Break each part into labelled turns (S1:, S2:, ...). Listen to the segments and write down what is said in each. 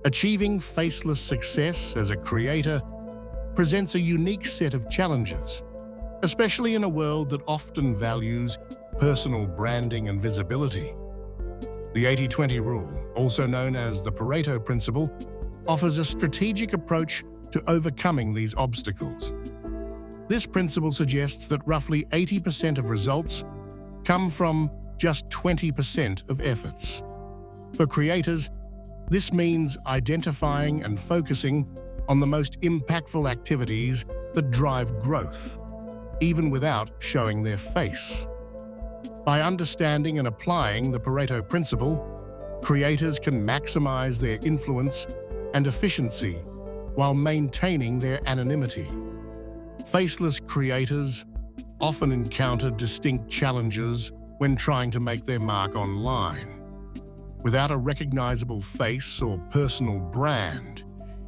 S1: Achieving faceless success as a creator presents a unique set of challenges, especially in a world that often values personal branding and visibility. The 80-20 rule, also known as the Pareto principle, offers a strategic approach to overcoming these obstacles. This principle suggests that roughly 80% of results come from just 20% of efforts. For creators, this means identifying and focusing on the most impactful activities that drive growth, even without showing their face. By understanding and applying the Pareto principle, creators can maximize their influence and efficiency while maintaining their anonymity. Faceless creators often encounter distinct challenges when trying to make their mark online. Without a recognizable face or personal brand,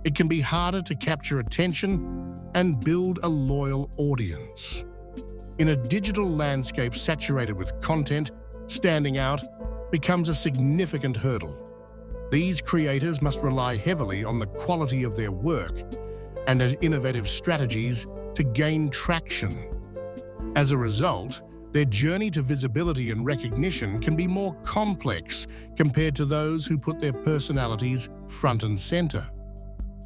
S1: it can be harder to capture attention and build a loyal audience. In a digital landscape saturated with content, standing out becomes a significant hurdle. These creators must rely heavily on the quality of their work and innovative strategies to gain traction. As a result, their journey to visibility and recognition can be more complex compared to those who put their personalities front and center.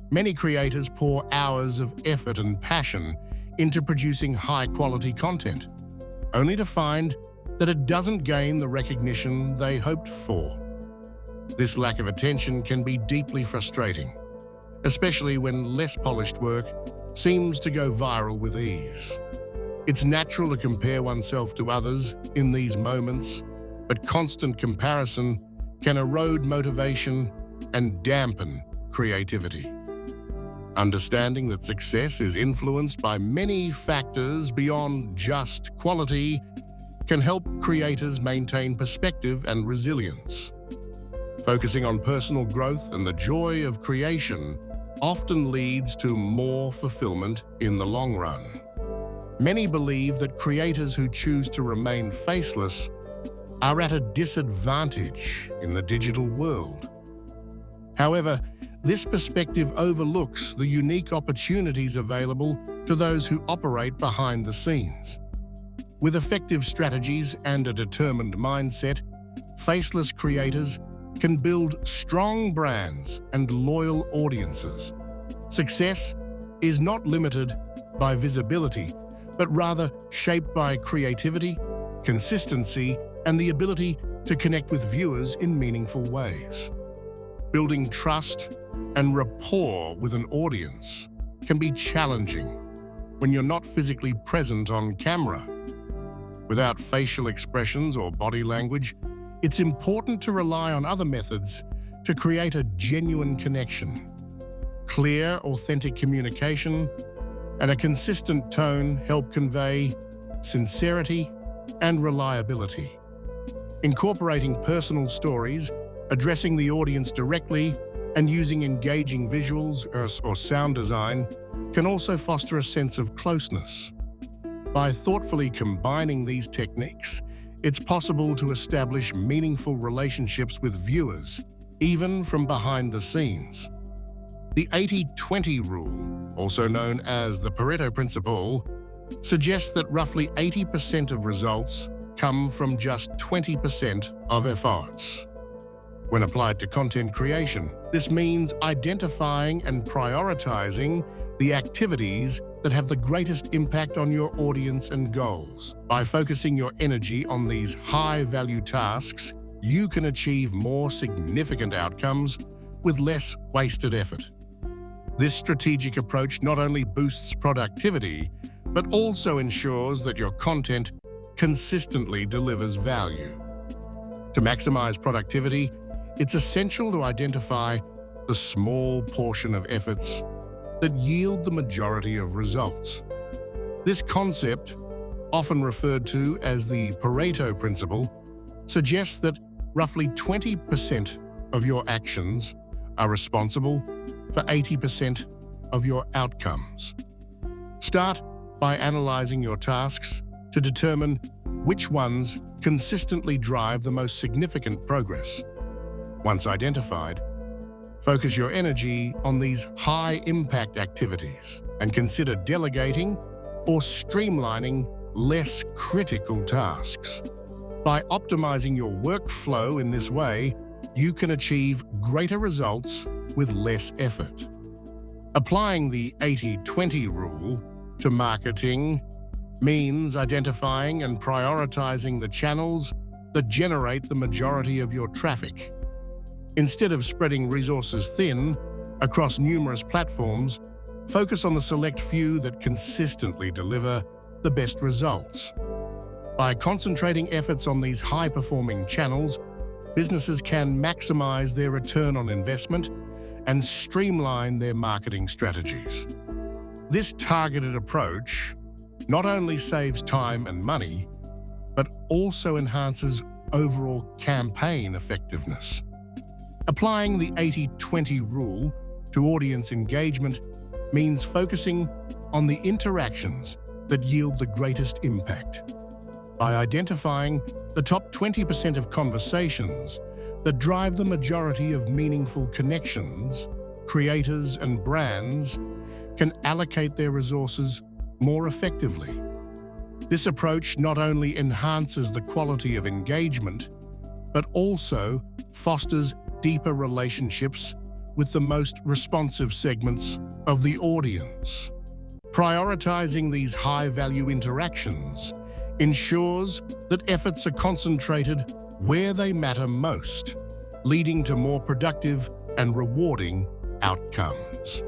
S1: Many creators pour hours of effort and passion into producing high-quality content, only to find that it doesn't gain the recognition they hoped for. This lack of attention can be deeply frustrating, especially when less polished work seems to go viral with ease. It's natural to compare oneself to others in these moments, but constant comparison can erode motivation and dampen creativity. Understanding that success is influenced by many factors beyond just quality can help creators maintain perspective and resilience. Focusing on personal growth and the joy of creation often leads to more fulfillment in the long run. Many believe that creators who choose to remain faceless are at a disadvantage in the digital world. However, this perspective overlooks the unique opportunities available to those who operate behind the scenes. With effective strategies and a determined mindset, faceless creators can build strong brands and loyal audiences. Success is not limited by visibility, but rather shaped by creativity, consistency, and the ability to connect with viewers in meaningful ways. Building trust and rapport with an audience can be challenging when you're not physically present on camera. Without facial expressions or body language, it's important to rely on other methods to create a genuine connection. Clear, authentic communication and a consistent tone help convey sincerity and reliability. Incorporating personal stories, addressing the audience directly, and using engaging visuals or sound design can also foster a sense of closeness. By thoughtfully combining these techniques, it's possible to establish meaningful relationships with viewers, even from behind the scenes. The 80-20 rule, also known as the Pareto principle, suggests that roughly 80% of results come from just 20% of efforts. When applied to content creation, this means identifying and prioritizing the activities that have the greatest impact on your audience and goals. By focusing your energy on these high-value tasks, you can achieve more significant outcomes with less wasted effort. This strategic approach not only boosts productivity, but also ensures that your content consistently delivers value. To maximize productivity, it's essential to identify the small portion of efforts that yield the majority of results. This concept, often referred to as the Pareto principle, suggests that roughly 20% of your actions are responsible for 80% of your outcomes. Start by analyzing your tasks to determine which ones consistently drive the most significant progress. Once identified, Focus your energy on these high-impact activities and consider delegating or streamlining less critical tasks. By optimizing your workflow in this way, you can achieve greater results with less effort. Applying the 80-20 rule to marketing means identifying and prioritizing the channels that generate the majority of your traffic. Instead of spreading resources thin across numerous platforms, focus on the select few that consistently deliver the best results. By concentrating efforts on these high-performing channels, businesses can maximize their return on investment and streamline their marketing strategies. This targeted approach not only saves time and money, but also enhances overall campaign effectiveness. Applying the 80-20 rule to audience engagement means focusing on the interactions that yield the greatest impact. By identifying the top 20% of conversations that drive the majority of meaningful connections, creators and brands can allocate their resources more effectively. This approach not only enhances the quality of engagement, but also fosters deeper relationships with the most responsive segments of the audience. Prioritizing these high-value interactions ensures that efforts are concentrated where they matter most, leading to more productive and rewarding outcomes.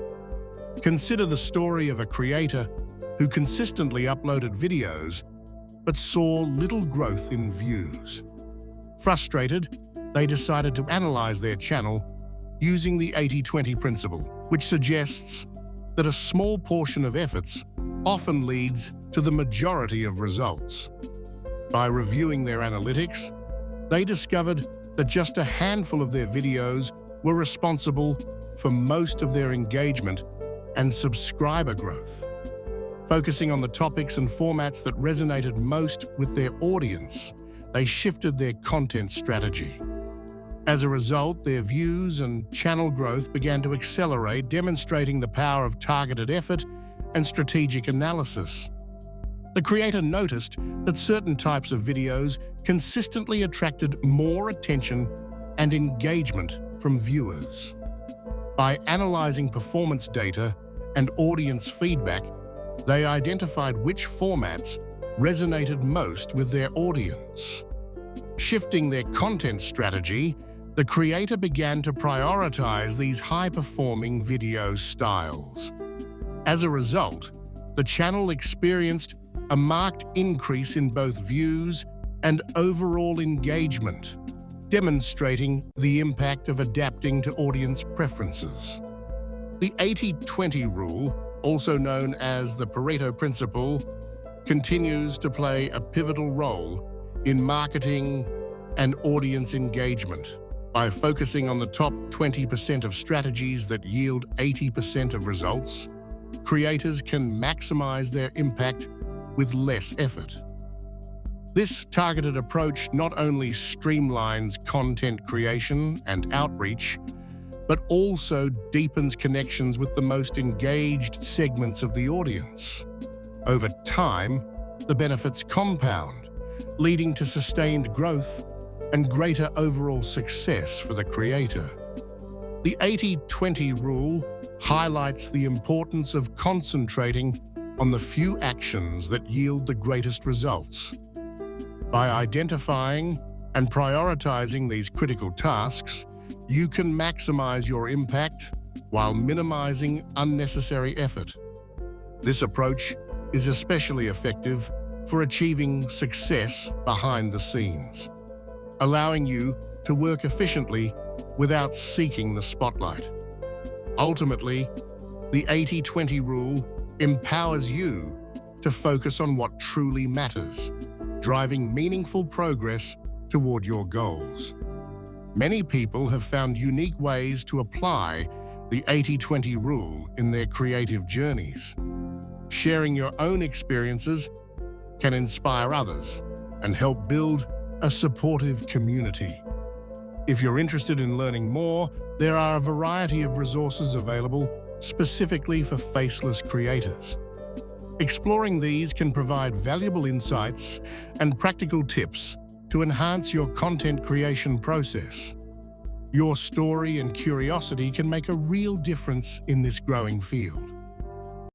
S1: Consider the story of a creator who consistently uploaded videos but saw little growth in views. Frustrated, they decided to analyze their channel using the 80-20 principle, which suggests that a small portion of efforts often leads to the majority of results. By reviewing their analytics, they discovered that just a handful of their videos were responsible for most of their engagement and subscriber growth. Focusing on the topics and formats that resonated most with their audience, they shifted their content strategy. As a result, their views and channel growth began to accelerate, demonstrating the power of targeted effort and strategic analysis. The creator noticed that certain types of videos consistently attracted more attention and engagement from viewers. By analyzing performance data and audience feedback, they identified which formats resonated most with their audience. Shifting their content strategy, the creator began to prioritize these high-performing video styles. As a result, the channel experienced a marked increase in both views and overall engagement, demonstrating the impact of adapting to audience preferences. The 80-20 rule, also known as the Pareto principle, continues to play a pivotal role in marketing and audience engagement. By focusing on the top 20% of strategies that yield 80% of results, creators can maximize their impact with less effort. This targeted approach not only streamlines content creation and outreach, but also deepens connections with the most engaged segments of the audience. Over time, the benefits compound, leading to sustained growth and greater overall success for the creator. The 80-20 rule highlights the importance of concentrating on the few actions that yield the greatest results. By identifying and prioritizing these critical tasks, you can maximize your impact while minimizing unnecessary effort. This approach is especially effective for achieving success behind the scenes, allowing you to work efficiently without seeking the spotlight. Ultimately, the 80-20 rule empowers you to focus on what truly matters, driving meaningful progress toward your goals. Many people have found unique ways to apply the 80-20 rule in their creative journeys. Sharing your own experiences can inspire others and help build a supportive community. If you're interested in learning more, There are a variety of resources available specifically for faceless creators. Exploring these can provide valuable insights and practical tips to enhance your content creation process. Your story and curiosity can make a real difference in this growing field.